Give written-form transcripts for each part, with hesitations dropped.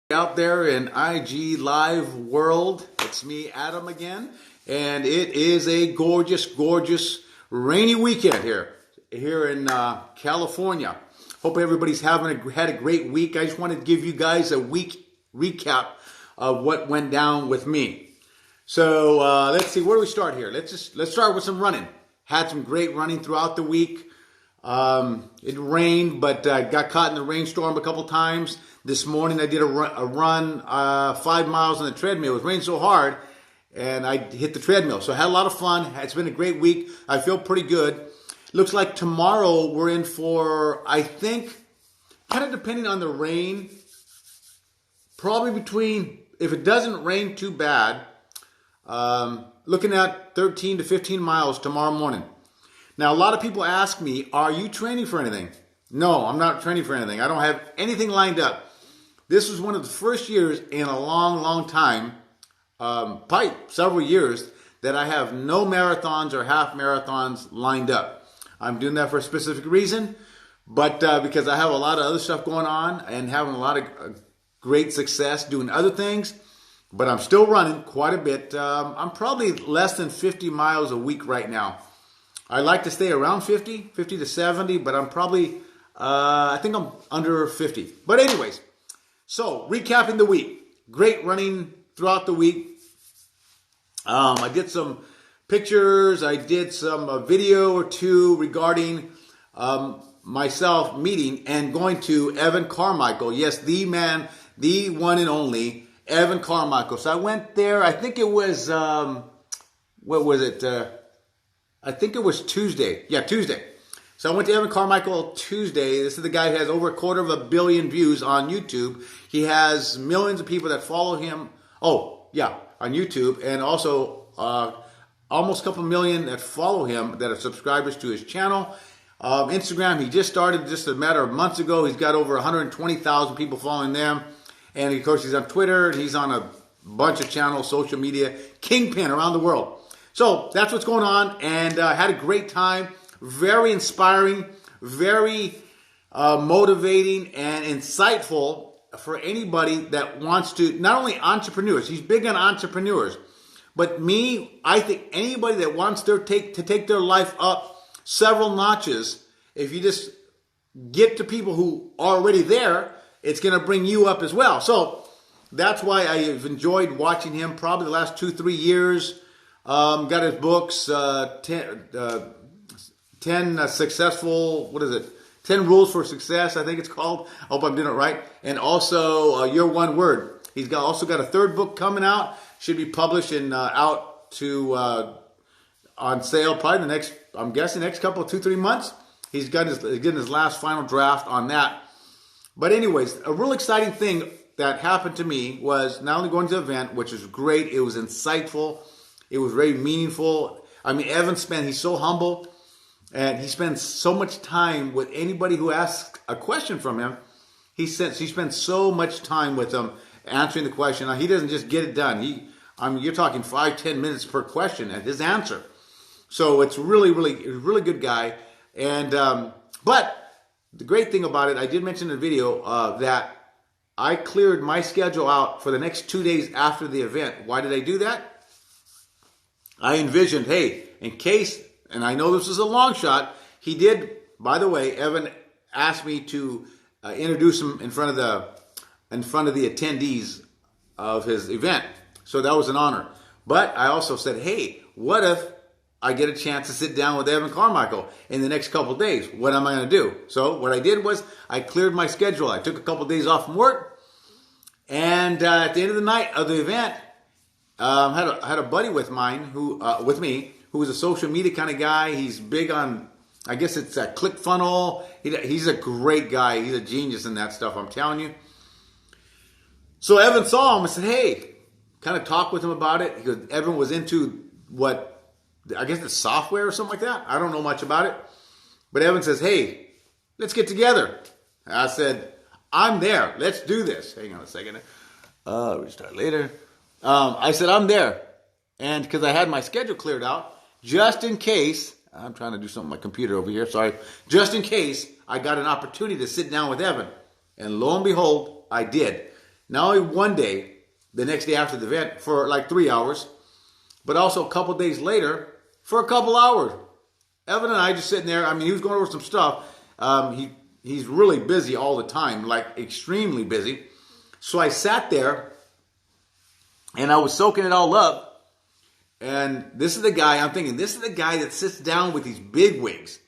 Out there in IG live world, it's me, Adam, again, and it is a gorgeous rainy weekend here in California. Hope everybody's had a great week. I just wanted to give you guys a week recap of what went down with me. So let's see, where do we start here? Let's start with some running. Had some great running throughout the week. It rained, but I got caught in the rainstorm a couple times. This morning I did a run 5 miles on the treadmill. It was raining so hard, and I hit the treadmill. So I had a lot of fun. It's been a great week. I feel pretty good. Looks like tomorrow we're in for, I think, kind of depending on the rain, probably between, if it doesn't rain too bad, looking at 13 to 15 miles tomorrow morning. Now, a lot of people ask me, are you training for anything? No, I'm not training for anything. I don't have anything lined up. This was one of the first years in a long time, probably several years, that I have no marathons or half marathons lined up. I'm doing that for a specific reason, but because I have a lot of other stuff going on and having a lot of great success doing other things, but I'm still running quite a bit. I'm probably less than 50 miles a week right now. I like to stay around 50 to 70, but I'm probably, I think I'm under 50. But anyways, so recapping the week. Great running throughout the week. I did some pictures. I did some video or two regarding myself meeting and going to Evan Carmichael. Yes, the man, the one and only Evan Carmichael. So I went there. I think it was, what was it? I think it was Tuesday. Yeah, Tuesday. So I went to Evan Carmichael Tuesday. This is the guy who has over 250 million views on YouTube. He has millions of people that follow him. Oh, yeah, on YouTube. And also almost a couple million that follow him that are subscribers to his channel. Instagram, he just started just a matter of months ago. He's got over 120,000 people following them. And of course, he's on Twitter. He's on a bunch of channels, social media, kingpin around the world. So that's what's going on, and I had a great time. Very inspiring, very motivating, and insightful for anybody that wants to, not only entrepreneurs, he's big on entrepreneurs, but me, I think anybody that wants to take their life up several notches, if you just get to people who are already there, it's going to bring you up as well. So that's why I've enjoyed watching him probably the last 2-3 years. Got his books, 10 successful, 10 rules for success, I think it's called. I hope I'm doing it right. And also, Your One Word. He's also got a third book coming out. Should be published and out to, on sale probably I'm guessing next couple of 2-3 months. He's getting his last final draft on that. But anyways, a real exciting thing that happened to me was not only going to the event, which was great, it was insightful. It was very meaningful. I mean, he's so humble, and he spends so much time with anybody who asks a question from him. He spends so much time with them answering the question. Now, he doesn't just get it done. You're talking 5-10 minutes per question and his answer. So it's really good guy. And but the great thing about it, I did mention in the video that I cleared my schedule out for the next 2 days after the event. Why did I do that? I envisioned, hey, in case, and I know this is a long shot, he did, by the way, Evan asked me to introduce him in front of the attendees of his event. So that was an honor. But I also said, hey, what if I get a chance to sit down with Evan Carmichael in the next couple of days? What am I going to do? So what I did was I cleared my schedule. I took a couple of days off from work. And at the end of the night of the event, had a buddy with me who was a social media kind of guy. He's big on, I guess it's a ClickFunnels. He's a great guy. He's a genius in that stuff, I'm telling you. So Evan saw him and said, hey, kind of talked with him about it. Because Evan was into I guess the software or something like that. I don't know much about it. But Evan says, hey, let's get together. I said, I'm there. Let's do this. Hang on a second. We'll start later. I said, I'm there. And because I had my schedule cleared out, just in case, I'm trying to do something on my computer over here, sorry. Just in case I got an opportunity to sit down with Evan. And lo and behold, I did. Not only one day, the next day after the event for like 3 hours, but also a couple days later for a couple hours. Evan and I just sitting there. I mean, he was going over some stuff. He's really busy all the time, like extremely busy. So I sat there and I was soaking it all up. And this is the guy, I'm thinking, this is the guy that sits down with these big wigs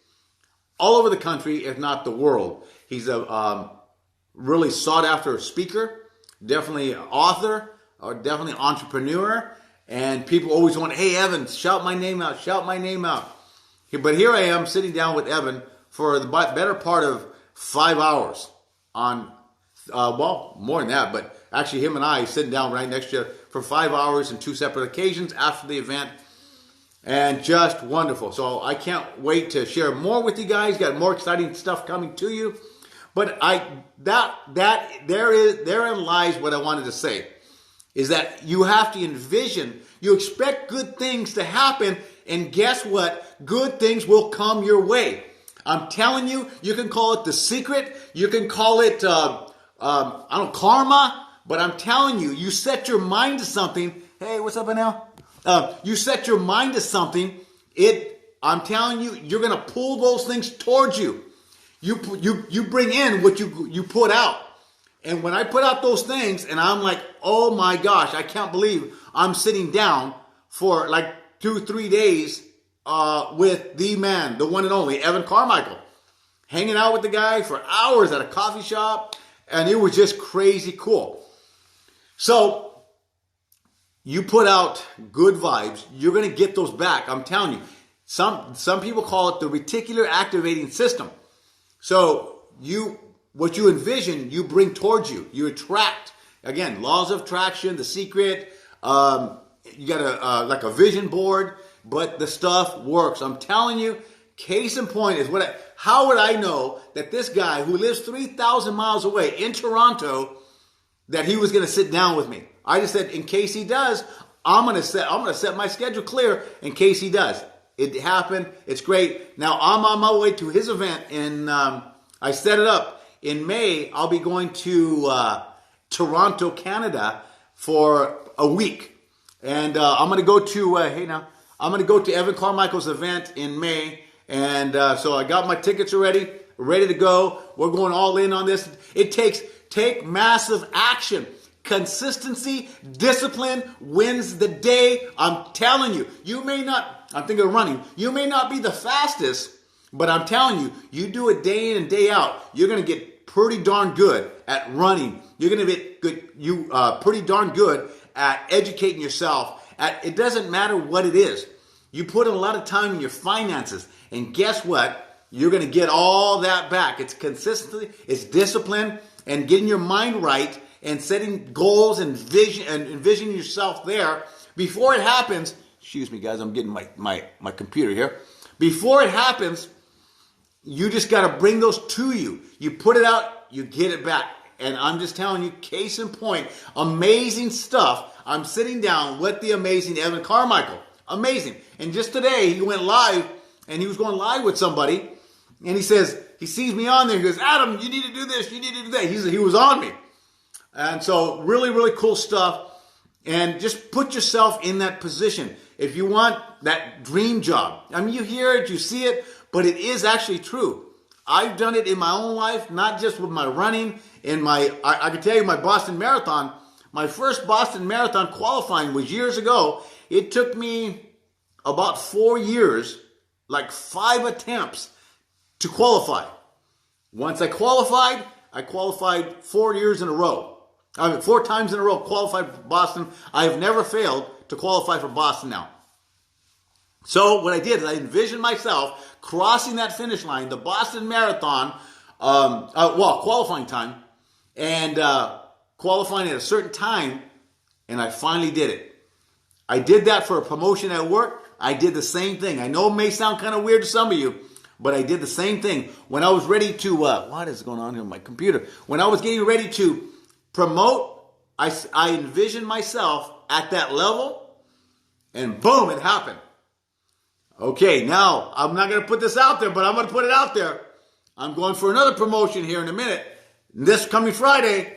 all over the country, if not the world. He's a really sought after speaker, definitely an author, or definitely an entrepreneur. And people always want, hey, Evan, shout my name out, shout my name out. But here I am sitting down with Evan for the better part of 5 hours on, well, more than that, but actually him and I sitting down right next to you for 5 hours in 2 separate occasions after the event. And just wonderful. So I can't wait to share more with you guys. Got more exciting stuff coming to you. But therein lies what I wanted to say. Is that you have to envision, you expect good things to happen, and guess what? Good things will come your way. I'm telling you, you can call it the secret, you can call it, karma, but I'm telling you, you set your mind to something. Hey, what's up, Anel? You set your mind to something, I'm telling you, you're going to pull those things towards you. You bring in what you put out. And when I put out those things, and I'm like, oh my gosh, I can't believe I'm sitting down for like 2-3 days with the man, the one and only, Evan Carmichael. Hanging out with the guy for hours at a coffee shop, and it was just crazy cool. So, you put out good vibes, you're going to get those back. I'm telling you. Some people call it the reticular activating system. So, what you envision, you bring towards you. You attract. Again, laws of attraction, the secret. You got like a vision board, but the stuff works. I'm telling you, case in point is how would I know that this guy who lives 3,000 miles away in Toronto, that he was going to sit down with me? I just said, in case he does, I'm going to set my schedule clear in case he does. It happened. It's great. Now I'm on my way to his event, and I set it up. In May, I'll be going to Toronto, Canada for a week. And I'm going to go to, I'm going to go to Evan Carmichael's event in May. And so I got my tickets already, ready to go. We're going all in on this. Take massive action. Consistency, discipline wins the day. I'm telling you, I'm thinking of running. You may not be the fastest, but I'm telling you, you do it day in and day out, you're going to get pretty darn good at running. You're going to get pretty darn good at educating yourself. It doesn't matter what it is. You put in a lot of time in your finances, and guess what? You're going to get all that back. It's consistency, it's discipline, and getting your mind right, and setting goals and envisioning yourself there before it happens. Excuse me, guys, I'm getting my computer here. Before it happens, you just got to bring those to you. You put it out, you get it back. And I'm just telling you, case in point, amazing stuff. I'm sitting down with the amazing Evan Carmichael. Amazing. And just today, he went live, and he was going live with somebody. And he sees me on there. He goes, Adam, you need to do this. You need to do that. He was on me. And so really, really cool stuff. And just put yourself in that position. If you want that dream job. I mean, you hear it, you see it, but it is actually true. I've done it in my own life, not just with my running. I can tell you my Boston Marathon, my first Boston Marathon qualifying was years ago. It took me about 4 years, like 5 attempts to qualify. Once I qualified 4 years in a row. 4 times in a row qualified for Boston. I have never failed to qualify for Boston now. So what I did is I envisioned myself crossing that finish line, the Boston Marathon, qualifying time, and qualifying at a certain time, and I finally did it. I did that for a promotion at work. I did the same thing. I know it may sound kind of weird to some of you, but I did the same thing. When I was ready to, what is going on here with my computer? When I was getting ready to promote, I envisioned myself at that level, and boom, it happened. Okay, now, I'm not going to put this out there, but I'm going to put it out there. I'm going for another promotion here in a minute. This coming Friday,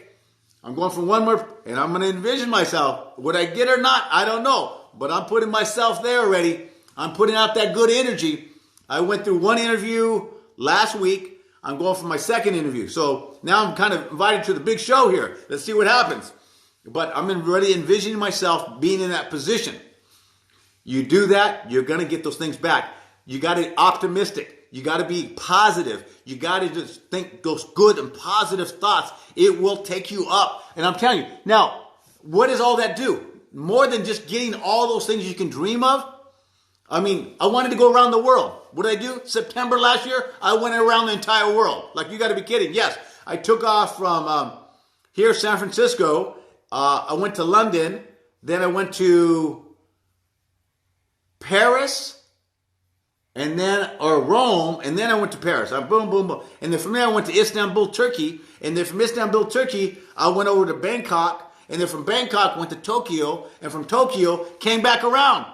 I'm going for one more, and I'm going to envision myself. Would I get it or not? I don't know. But I'm putting myself there already. I'm putting out that good energy. I went through one interview last week. I'm going for my second interview. So now I'm kind of invited to the big show here. Let's see what happens. But I'm already envisioning myself being in that position. You do that, you're going to get those things back. You got to be optimistic. You got to be positive. You got to just think those good and positive thoughts. It will take you up. And I'm telling you, now, what does all that do? More than just getting all those things you can dream of. I mean, I wanted to go around the world. What did I do? September last year, I went around the entire world. Like, you got to be kidding. Yes, I took off from here, San Francisco. I went to London. Then I went to Paris. And then, or Rome, and then I went to Paris. Boom, boom, boom. And then from there I went to Istanbul, Turkey. And then from Istanbul, Turkey, I went over to Bangkok. And then from Bangkok, went to Tokyo. And from Tokyo, came back around.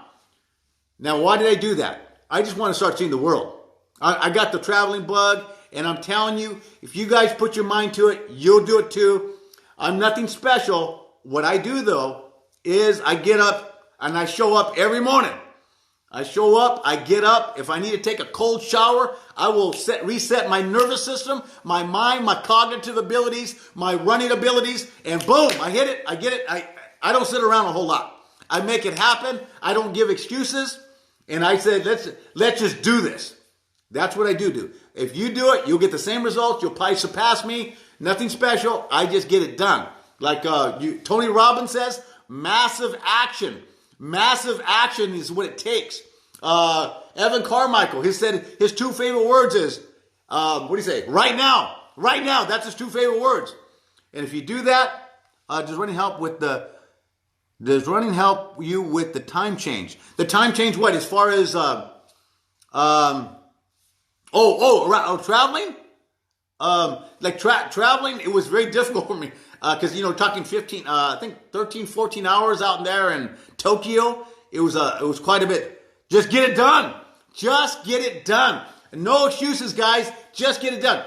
Now, why did I do that? I just want to start seeing the world. I got the traveling bug. And I'm telling you, if you guys put your mind to it, you'll do it too. I'm nothing special. What I do, though, is I get up and I show up every morning. I show up, I get up. If I need to take a cold shower, I will reset my nervous system, my mind, my cognitive abilities, my running abilities, and boom, I hit it, I get it. I don't sit around a whole lot. I make it happen. I don't give excuses. And I said, let's just do this. That's what I do. If you do it, you'll get the same results. You'll probably surpass me. Nothing special. I just get it done. Like Tony Robbins says, massive action. Massive action is what it takes. Evan Carmichael, he said his two favorite words is, what do you say? Right now. Right now. That's his two favorite words. And if you do that, does running help you with the time change? The time change what? As far as, traveling? Traveling, it was very difficult for me. Because, talking 13, 14 hours out there in Tokyo, it was quite a bit. Just get it done. Just get it done. No excuses, guys. Just get it done.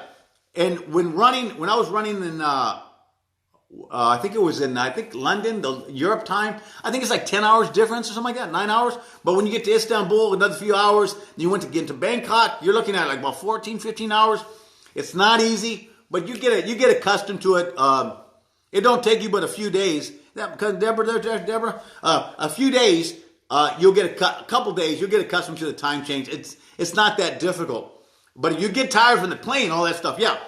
And when I was running in, I think it was in, London, the Europe time, I think it's like 10 hours difference or something like that, 9 hours. But when you get to Istanbul, another few hours, you went to get into Bangkok, you're looking at like about 14, 15 hours. It's not easy, but you get accustomed to it. It don't take you but a few days. Because Deborah, a few days, you'll get a couple days, you'll get accustomed to the time change. It's not that difficult. But if you get tired from the plane, all that stuff, yeah.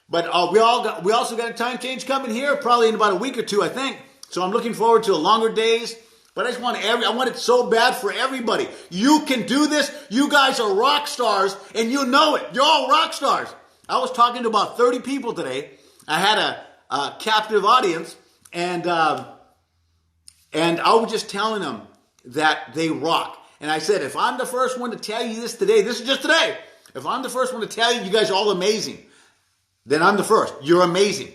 But we also got a time change coming here, probably in about a week or two, I think. So I'm looking forward to longer days. But I want it so bad for everybody. You can do this. You guys are rock stars, and you know it. You're all rock stars. I was talking to about 30 people today. I had a captive audience, and I was just telling them that they rock. And I said, if I'm the first one to tell you this today, this is just today. If I'm the first one to tell you, you guys are all amazing, then I'm the first. You're amazing.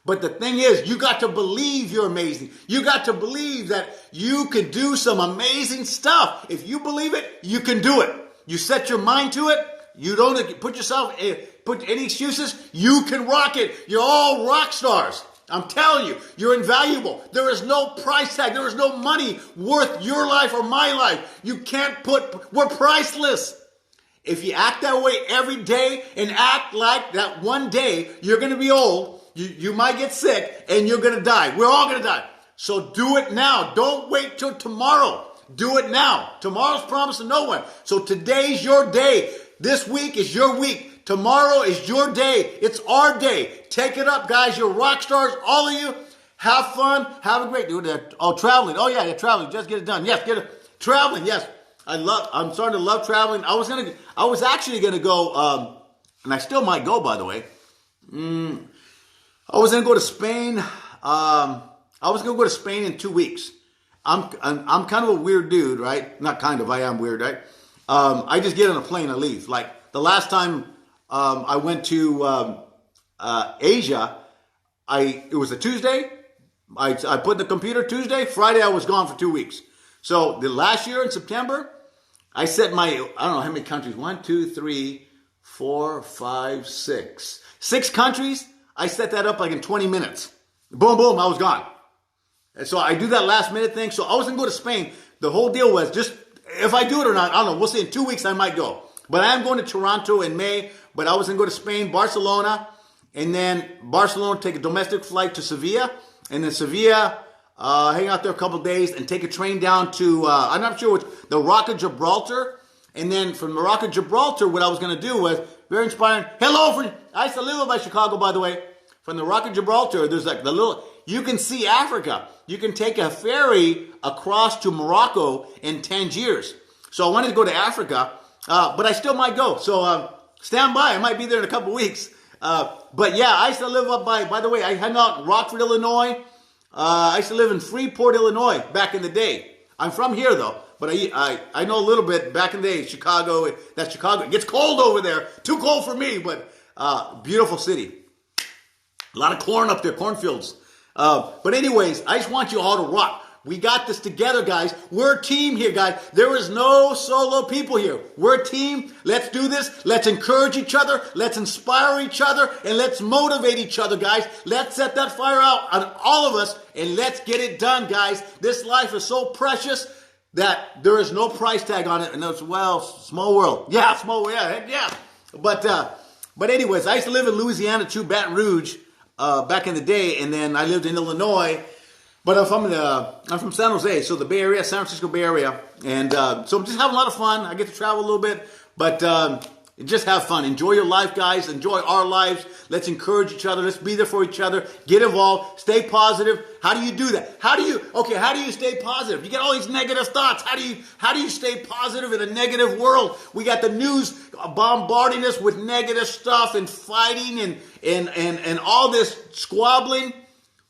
But the thing is, you got to believe you're amazing. You got to believe that you can do some amazing stuff. If you believe it, you can do it. You set your mind to it. You don't put any excuses. You can rock it. You're all rock stars. I'm telling you, you're invaluable. There is no price tag. There is no money worth your life or my life. We're priceless. If you act that way every day and act like that one day you're going to be old, you might get sick and you're going to die. We're all going to die. So do it now. Don't wait till tomorrow. Do it now. Tomorrow's promised to no one. So today's your day. This week is your week. Tomorrow is your day. It's our day. Take it up, guys. You're rock stars, all of you. Have fun. Have a great day. Oh, traveling. Oh, yeah, traveling. Just get it done. Yes, traveling. Yes. I'm starting to love traveling. I was actually going to go, and I still might go, by the way. I was going to go to Spain. I was going to go to Spain in 2 weeks. I'm kind of a weird dude, right? Not kind of, I am weird, right? I just get on a plane and leave. Like the last time I went to Asia, it was a Tuesday. I put in the computer Tuesday. Friday I was gone for 2 weeks. So the last year in September, I set I don't know how many countries. 1, 2, 3, 4, 5, 6. 6 countries. I set that up like in 20 minutes. boom, boom, I was gone. And so I do that last minute thing. So I was going to go to Spain. The whole deal was just, if I do it or not, I don't know. We'll see. In 2 weeks, I might go. But I am going to Toronto in May. But I was going to go to Spain, Barcelona. And then Barcelona, take a domestic flight to Sevilla. And then Sevilla, hang out there a couple of days and take a train down to, I'm not sure what, the Rock of Gibraltar. And then from the Rock of Gibraltar, what I was going to do was very inspiring. I used to live by Chicago, by the way. From the Rock of Gibraltar, there's like the little, you can see Africa. You can take a ferry across to Morocco in Tangiers. So I wanted to go to Africa, but I still might go. So stand by. I might be there in a couple weeks. But yeah, I used to live up by the way, I hung out in Rockford, Illinois. I used to live in Freeport, Illinois back in the day. I'm from here though, but I know a little bit back in the day, Chicago. That's Chicago. It gets cold over there. Too cold for me, but beautiful city. A lot of corn up there, cornfields. But anyways, I just want you all to rock. We got this together, guys. We're a team here, guys. There is no solo people here. We're a team. Let's do this. Let's encourage each other. Let's inspire each other. And let's motivate each other, guys. Let's set that fire out on all of us. And let's get it done, guys. This life is so precious that there is no price tag on it. And it's, well, small world. Yeah, small world. Yeah, yeah. But anyways, I used to live in Louisiana too, Baton Rouge. Back in the day, and then I lived in Illinois, but I'm from San Jose, so the Bay Area, San Francisco Bay Area, and so I'm just having a lot of fun. I get to travel a little bit, but just have fun. Enjoy your life, guys. Enjoy our lives. Let's encourage each other. Let's be there for each other. Get involved. Stay positive. How do you do that? How do you stay positive? You get all these negative thoughts. How do you stay positive in a negative world? We got the news bombarding us with negative stuff and fighting and all this squabbling.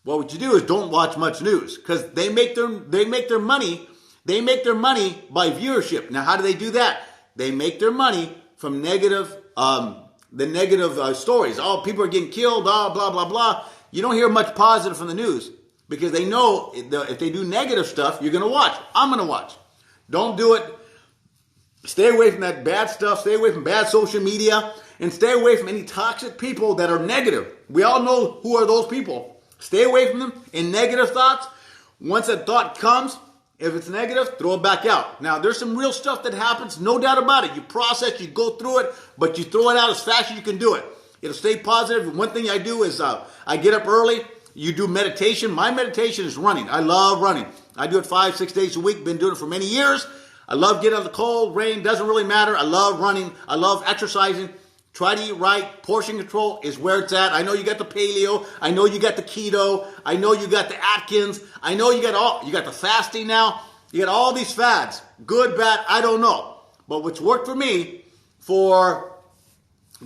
Well, what you do is don't watch much news because they make their money. They make their money by viewership. Now, how do they do that? They make their money from negative, the negative stories. Oh, people are getting killed, blah, blah, blah, blah. You don't hear much positive from the news because they know if they do negative stuff, you're going to watch. I'm going to watch. Don't do it. Stay away from that bad stuff. Stay away from bad social media and stay away from any toxic people that are negative. We all know who are those people. Stay away from them and negative thoughts. Once a thought comes, if it's negative, throw it back out. Now, there's some real stuff that happens, no doubt about it. You process, you go through it, but you throw it out as fast as you can do it. It'll stay positive. One thing I do is I get up early. You do meditation. My meditation is running. I love running. I do it 5-6 days a week. Been doing it for many years. I love getting out of the cold, rain. Doesn't really matter. I love running. I love exercising. Try to eat right. Portion control is where it's at. I know you got the paleo. I know you got the keto. I know you got the Atkins. I know you got the fasting now. You got all these fads. Good, bad, I don't know. But what's worked for me for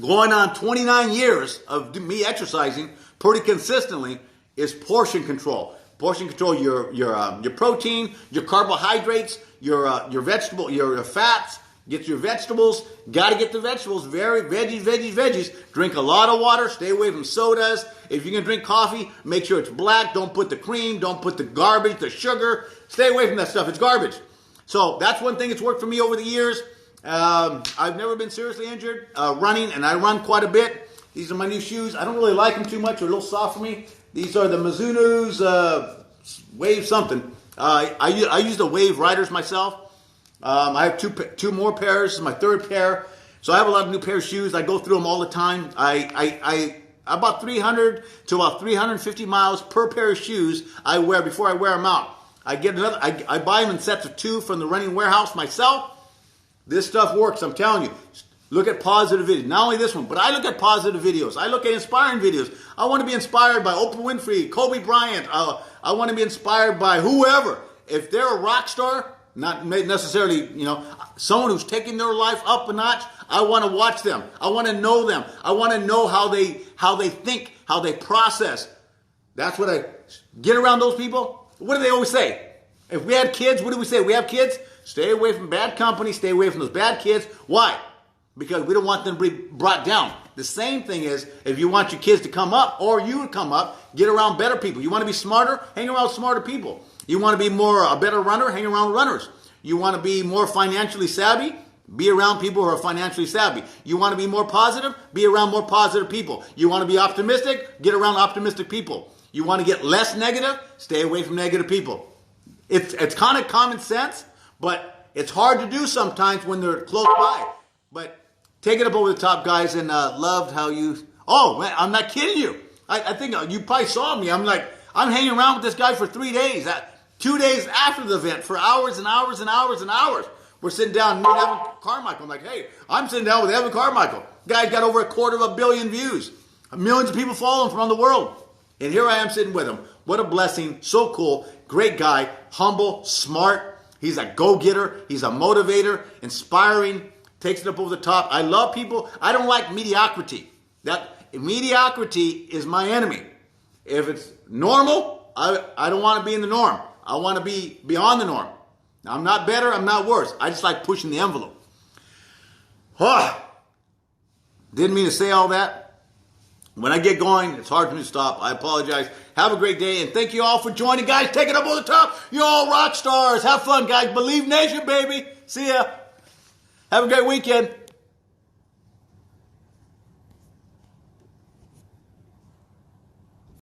going on 29 years of me exercising pretty consistently is portion control. Portion control your protein, your carbohydrates, your vegetable, your fats. Get your vegetables. Got to get the vegetables. Veggies. Drink a lot of water. Stay away from sodas. If you're going to drink coffee, make sure it's black. Don't put the cream. Don't put the garbage, the sugar. Stay away from that stuff. It's garbage. So that's one thing that's worked for me over the years. I've never been seriously injured running, and I run quite a bit. These are my new shoes. I don't really like them too much. They're a little soft for me. These are the Mizuno's Wave something. I use the Wave Riders myself. I have two more pairs. This is my third pair. So I have a lot of new pair of shoes. I go through them all the time. I about 300 to about 350 miles per pair of shoes I wear before I wear them out. I get another. I buy them in sets of 2 from the running warehouse myself. This stuff works. I'm telling you. Look at positive videos. Not only this one, but I look at positive videos. I look at inspiring videos. I want to be inspired by Oprah Winfrey, Kobe Bryant. I want to be inspired by whoever. If they're a rock star, not necessarily, someone who's taking their life up a notch, I want to watch them. I want to know them. I want to know how they think, how they process. That's what I get around those people. What do they always say? If we had kids, what do we say? We have kids? Stay away from bad company. Stay away from those bad kids. Why? Because we don't want them to be brought down. The same thing is, if you want your kids to come up or you to come up, get around better people. You want to be smarter? Hang around smarter people. You want to be a better runner? Hang around runners. You want to be more financially savvy? Be around people who are financially savvy. You want to be more positive? Be around more positive people. You want to be optimistic? Get around optimistic people. You want to get less negative? Stay away from negative people. It's kind of common sense, but it's hard to do sometimes when they're close by. But take it up over the top, guys, and loved how you... Oh, man, I'm not kidding you. I think you probably saw me. I'm hanging around with this guy for 3 days. 2 days after the event for hours and hours and hours and hours. We're sitting down, me and Evan Carmichael. I'm like, hey, I'm sitting down with Evan Carmichael. Guy's got over 250 million views. Millions of people follow him from around the world. And here I am sitting with him. What a blessing. So cool. Great guy. Humble. Smart. He's a go-getter. He's a motivator. Inspiring. Takes it up over the top. I love people. I don't like mediocrity. Mediocrity is my enemy. If it's normal, I don't want to be in the norm. I want to be beyond the norm. Now, I'm not better. I'm not worse. I just like pushing the envelope. Didn't mean to say all that. When I get going, it's hard for me to stop. I apologize. Have a great day, and thank you all for joining, guys. Take it up over the top. You're all rock stars. Have fun, guys. Believe Nation, baby. See ya. Have a great weekend.